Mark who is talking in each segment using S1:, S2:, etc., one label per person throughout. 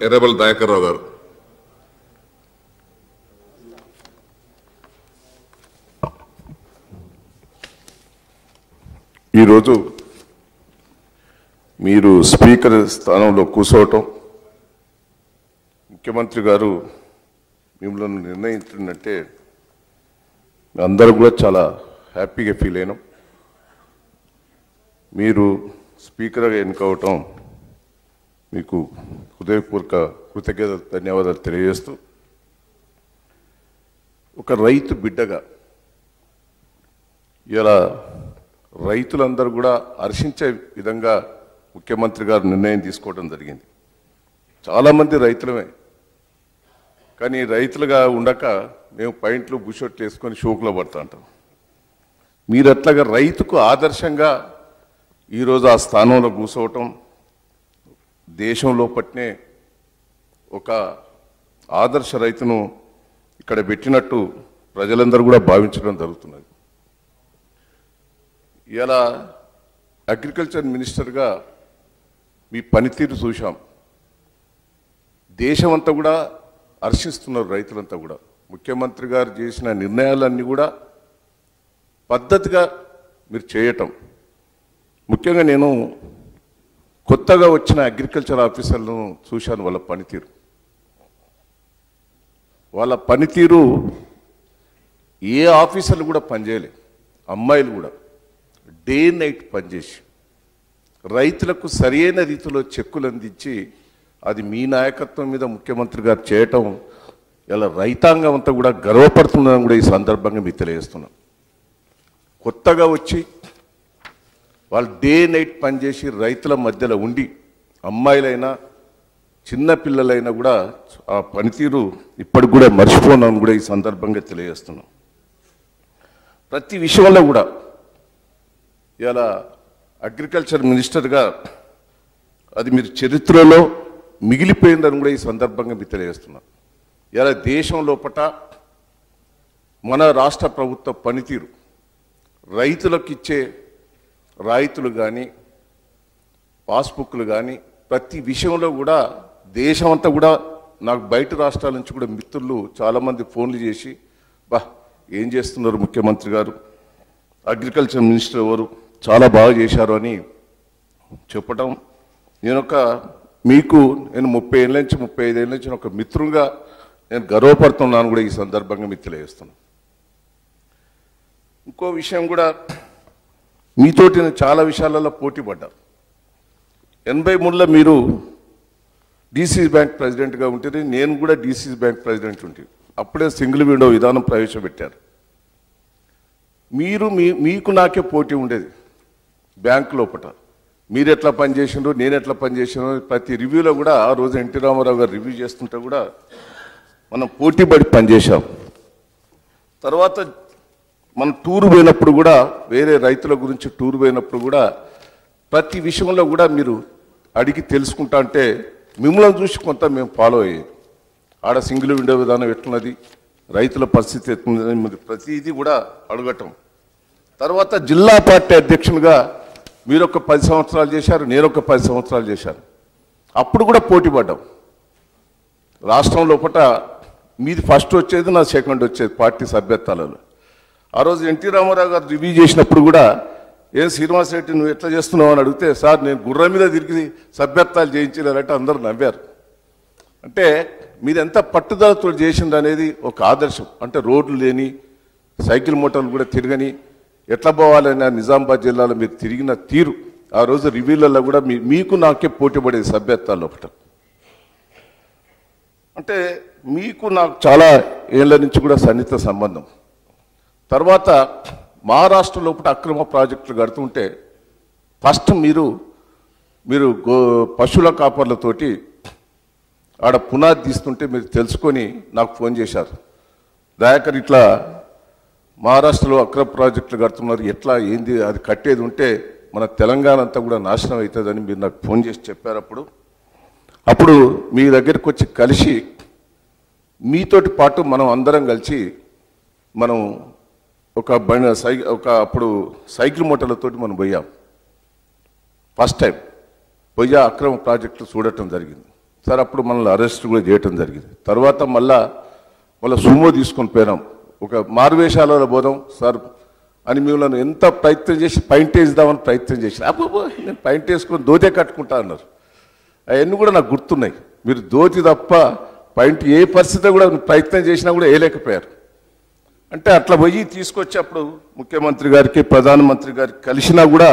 S1: ఎర్రబెల్లి దయాకర్ రావు గారు. ఈరోజు మీరు స్పీకర్ స్థానంలో కూర్చోవటం, ముఖ్యమంత్రి గారు మిమ్మల్ని నిర్ణయించినట్టే అందరూ కూడా చాలా హ్యాపీగా ఫీల్ అయినాం. మీరు స్పీకర్గా ఎన్నుకోవటం మీకు హృదయపూర్వక కృతజ్ఞత ధన్యవాదాలు తెలియజేస్తూ, ఒక రైతు బిడ్డగా ఇలా రైతులందరూ కూడా హర్షించే విధంగా ముఖ్యమంత్రి గారు నిర్ణయం తీసుకోవడం జరిగింది. చాలామంది రైతులమే, కానీ రైతులుగా ఉండక మేము పాయింట్లు బుషొట్లు వేసుకొని షోకులో పడుతూ ఉంటాం. మీరు అట్లాగా రైతుకు ఆదర్శంగా ఈరోజు ఆ స్థానంలో కూర్చోవటం, దేశంలో పట్నే ఒక ఆదర్శ రైతును ఇక్కడ పెట్టినట్టు ప్రజలందరూ కూడా భావించడం జరుగుతున్నది. ఇలా అగ్రికల్చర్ మినిస్టర్గా మీ పనితీరు చూశాం. దేశమంతా కూడా హర్షిస్తున్నారు రైతులంతా కూడా. ముఖ్యమంత్రి గారు చేసిన నిర్ణయాలన్నీ కూడా పద్ధతిగా మీరు చేయటం. ముఖ్యంగా నేను కొత్తగా వచ్చిన అగ్రికల్చర్ ఆఫీసర్లను చూశాను. వాళ్ళ పనితీరు ఏ ఆఫీసర్లు కూడా పనిచేయలేదు. అమ్మాయిలు కూడా డే నైట్ పనిచేసి రైతులకు సరైన రీతిలో చెక్కులు అందించి, అది మీ నాయకత్వం మీద ముఖ్యమంత్రి గారు చేయటం ఇలా రైతాంగం అంతా కూడా గర్వపడుతుందని కూడా ఈ సందర్భంగా మీకు తెలియజేస్తున్నాం. కొత్తగా వచ్చి వాళ్ళు డే నైట్ పనిచేసి రైతుల మధ్యలో ఉండి, అమ్మాయిలైనా చిన్నపిల్లలైనా కూడా ఆ పనితీరు ఇప్పటికి కూడా మర్చిపోనామని కూడా ఈ సందర్భంగా తెలియజేస్తున్నాం. ప్రతి విషయంలో కూడా ఇలా అగ్రికల్చర్ మినిస్టర్గా అది మీరు చరిత్రలో మిగిలిపోయిందని కూడా ఈ సందర్భంగా మీకు తెలియజేస్తున్నాం. ఇలా దేశం లోపట మన రాష్ట్ర ప్రభుత్వ పనితీరు, రైతులకు ఇచ్చే రాయితులు కానీ పాస్బుక్లు కానీ ప్రతి విషయంలో కూడా దేశమంతా కూడా, నాకు బయట రాష్ట్రాల నుంచి కూడా మిత్రులు చాలామంది ఫోన్లు చేసి, ఏం చేస్తున్నారు ముఖ్యమంత్రి గారు, అగ్రికల్చర్ మినిస్టర్ ఎవరు, చాలా బాగా చేశారు అని చెప్పటం. నేను 30 ఏళ్ళ నుంచి 35 ఏళ్ళ నుంచి ఒక మిత్రుగా నేను గర్వపడుతున్నాను కూడా ఈ సందర్భంగా మీకు తెలియజేస్తున్నాను. ఇంకో విషయం కూడా, మీతోటి నేను చాలా విషయాలలో పోటీ పడ్డాను. 83లో మీరు డీసీసీ బ్యాంక్ ప్రెసిడెంట్గా ఉంటుంది, నేను కూడా డీసీసీ బ్యాంక్ ప్రెసిడెంట్ ఉంటుంది. అప్పుడే సింగిల్ విండో విధానం ప్రవేశపెట్టారు. మీకు నాకే పోటీ ఉండేది బ్యాంకు లోపల. మీరు ఎట్లా పనిచేసినారు, నేను ఎట్లా పనిచేసినారు, ప్రతి రివ్యూలో కూడా ఆ రోజు ఎన్టీ రామారావు గారు రివ్యూ చేస్తుంటే కూడా మనం పోటీ పడి పనిచేశాం. తర్వాత మనం టూర్ పోయినప్పుడు కూడా, వేరే రైతుల గురించి టూర్ పోయినప్పుడు కూడా ప్రతి విషయంలో కూడా మీరు అడిగి తెలుసుకుంటా అంటే మిమ్మల్ని చూసి కొంత మేము ఫాలో అయ్యేది. ఆడ సింగిల్ విండో విధానం ఎట్లున్నది, రైతుల పరిస్థితి ఎట్లున్నది, ప్రతిదీ కూడా అడగటం. తర్వాత జిల్లా పార్టీ అధ్యక్షునిగా మీరు ఒక 10 సంవత్సరాలు చేశారు, నేను ఒక 10 సంవత్సరాలు చేశాను. అప్పుడు కూడా పోటీ పడ్డాం. రాష్ట్రం లోపల మీది ఫస్ట్ వచ్చేది, నా సెకండ్ వచ్చేది పార్టీ సభ్యత్వాలలో. ఆ రోజు ఎన్టీ రామారావు గారు రివ్యూ చేసినప్పుడు కూడా, ఏం శ్రీనివాస్ రెడ్డి నువ్వు ఎట్లా చేస్తున్నావు అని అడిగితే, సార్ నేను గుర్రం మీద తిరిగి సభ్యత్వాలు చేయించాలంటే అందరూ నవ్వారు. అంటే మీరు ఎంత పట్టుదలతో చేసింది అనేది ఒక ఆదర్శం. అంటే రోడ్లు లేని, సైకిల్ మోటార్లు కూడా తిరగని, ఎట్లా పోవాలని నిజామాబాద్ జిల్లాలో మీరు తిరిగిన తీరు, ఆ రోజు రివ్యూలలో కూడా మీకు నాకే పోటీ పడేది సభ్యత్వాలు ఒకట. అంటే మీకు నాకు చాలా ఏళ్ళ నుంచి కూడా సన్నిహిత సంబంధం. తర్వాత మహారాష్ట్ర లోపల అక్రమ ప్రాజెక్టులు కడుతుంటే ఫస్ట్ మీరు పశువుల కాపర్లతోటి ఆడ పునాది తీస్తుంటే మీరు తెలుసుకొని నాకు ఫోన్ చేశారు. దయాకర్ ఇట్లా మహారాష్ట్రలో అక్రమ ప్రాజెక్టులు కడుతున్నారు, ఎట్లా ఏంది, అది కట్టేది ఉంటే మన తెలంగాణ అంతా కూడా నాశనం అవుతుందని మీరు నాకు ఫోన్ చేసి చెప్పారు. అప్పుడు మీ దగ్గరికి వచ్చి కలిసి మీతోటి పాటు మనం అందరం కలిసి మనం అప్పుడు సైకిల్ మోటార్లతోటి మనం పోయాం. ఫస్ట్ టైం పోయి అక్రమ ప్రాజెక్టులు చూడటం జరిగింది. సార్ అప్పుడు మనల్ని అరెస్ట్ కూడా చేయటం జరిగింది. తర్వాత మళ్ళా సుమో తీసుకొని పోయినాం, ఒక మారువేషాలలో పోదాం సార్ అని మిమ్మల్ని ఎంత ప్రయత్నం చేసి పైంట్ వేద్దామని ప్రయత్నం చేసిన. అబ్బో నేను పైంట్ వేసుకొని ధోతే కట్టుకుంటా అన్నారు. అవన్నీ కూడా నాకు గుర్తున్నాయి. మీరు ధోతి తప్ప పైంట్ ఏ పరిస్థితి కూడా ప్రయత్నం చేసినా కూడా వేయలేకపోయారు. అంటే అట్లా పోయి తీసుకొచ్చి అప్పుడు ముఖ్యమంత్రి గారికి ప్రధానమంత్రి గారికి కలిసినా కూడా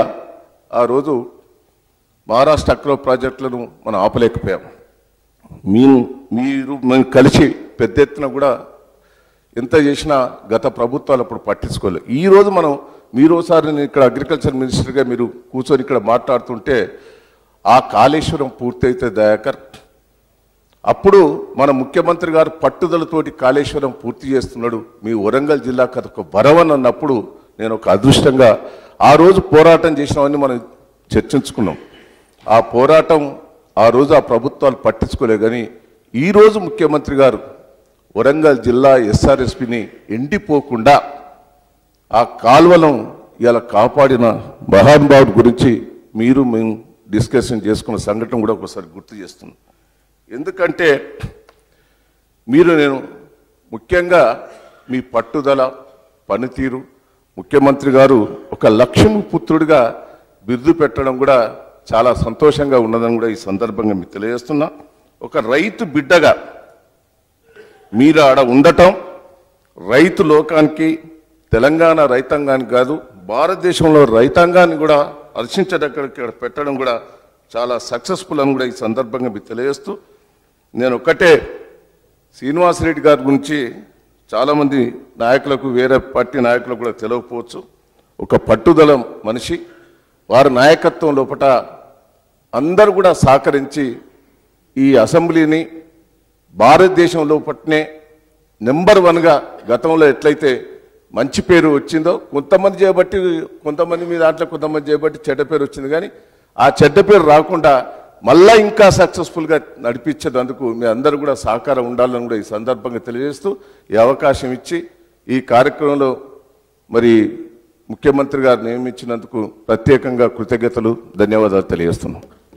S1: ఆ రోజు మహారాష్ట్ర అక్రో ప్రాజెక్టులను మనం ఆపలేకపోయాం. మేము కలిసి పెద్ద ఎత్తున కూడా ఎంత చేసినా గత ప్రభుత్వాలు అప్పుడు పట్టించుకోలేదు. ఈరోజు మీరోసారి నేను ఇక్కడ అగ్రికల్చర్ మినిస్టర్గా మీరు కూర్చొని ఇక్కడ మాట్లాడుతుంటే ఆ కాళేశ్వరం పూర్తయితే దయాకర్, అప్పుడు మన ముఖ్యమంత్రి గారు పట్టుదలతోటి కాళేశ్వరం పూర్తి చేస్తున్నాడు, మీ వరంగల్ జిల్లాకు అదొక వరవని అన్నప్పుడు నేను ఒక అదృష్టంగా ఆ రోజు పోరాటం చేసినామని మనం చర్చించుకున్నాం. ఆ పోరాటం ఆ రోజు ఆ ప్రభుత్వాలు పట్టించుకోలే. కానీ ఈరోజు ముఖ్యమంత్రి గారు వరంగల్ జిల్లా ఎస్ఆర్ఎస్పిని ఎండిపోకుండా ఆ కాల్వలను ఇలా కాపాడిన మహానుభావుడి గురించి మేము డిస్కషన్ చేసుకున్న సంఘటన కూడా ఒకసారి గుర్తు చేస్తున్నాం. ఎందుకంటే నేను ముఖ్యంగా మీ పట్టుదల పనితీరు, ముఖ్యమంత్రి గారు ఒక లక్ష్మి పుత్రుడిగా బిరుదు పెట్టడం కూడా చాలా సంతోషంగా ఉన్నదని కూడా ఈ సందర్భంగా మీకు తెలియజేస్తున్నా. ఒక రైతు బిడ్డగా మీరు ఆడ ఉండటం రైతు లోకానికి, తెలంగాణ రైతాంగానికి కాదు భారతదేశంలో రైతాంగాన్ని కూడా హర్షించదగ్గర పెట్టడం కూడా చాలా సక్సెస్ఫుల్ అని కూడా ఈ సందర్భంగా మీకు తెలియజేస్తూ, నేను ఒకటే శ్రీనివాసరెడ్డి గారి గురించి చాలామంది నాయకులకు, వేరే పార్టీ నాయకులకు కూడా తెలియకపోవచ్చు. ఒక పట్టుదల మనిషి, వారి నాయకత్వం లోపల అందరూ కూడా సహకరించి ఈ అసెంబ్లీని భారతదేశం లోపలనే నెంబర్ 1గా గతంలో ఎట్లయితే మంచి పేరు వచ్చిందో, కొంతమంది చేయబట్టి కొంతమంది మీ దాంట్లో కొంతమంది చేయబట్టి చెడ్డ పేరు వచ్చింది. కానీ ఆ చెడ్డ పేరు రాకుండా మళ్ళా ఇంకా సక్సెస్ఫుల్గా నడిపించేందుకు మీ అందరూ కూడా సహకారం ఉండాలని కూడా ఈ సందర్భంగా తెలియజేస్తూ, ఈ అవకాశం ఇచ్చి ఈ కార్యక్రమంలో ముఖ్యమంత్రి గారు నియమించినందుకు ప్రత్యేకంగా కృతజ్ఞతలు, ధన్యవాదాలు తెలియజేస్తున్నాం.